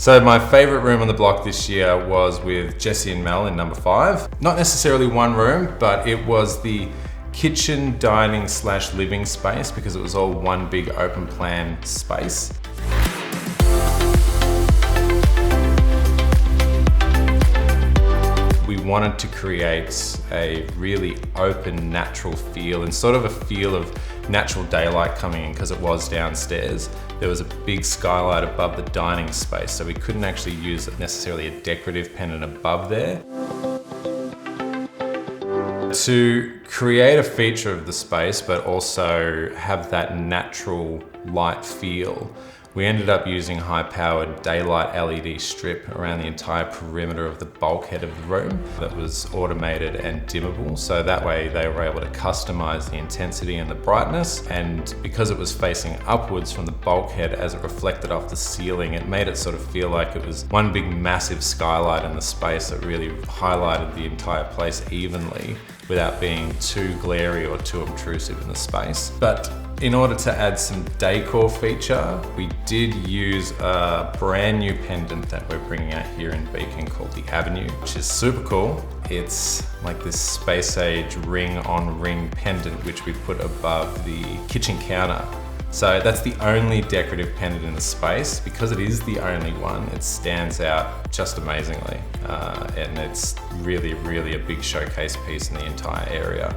So my favorite room on the block this year was with Jesse and Mel in number 5. Not necessarily one room, but it was the kitchen, dining / living space because it was all one big open plan space. We wanted to create a really open, natural feel and sort of a feel of natural daylight coming in because it was downstairs. There was a big skylight above the dining space, so we couldn't actually use necessarily a decorative pendant above there. To create a feature of the space, but also have that natural light feel, we ended up using high-powered daylight LED strip around the entire perimeter of the bulkhead of the room that was automated and dimmable, so that way they were able to customize the intensity and the brightness, and because it was facing upwards from the bulkhead as it reflected off the ceiling, it made it sort of feel like it was one big massive skylight in the space that really highlighted the entire place evenly without being too glary or too obtrusive in the space. But in order to add some decor feature, we did use a brand new pendant that we're bringing out here in Beacon called the Avenue, which is super cool. It's like this space age ring on ring pendant which we put above the kitchen counter. So that's the only decorative pendant in the space. Because it is the only one, it stands out just amazingly. And it's really, really a big showcase piece in the entire area.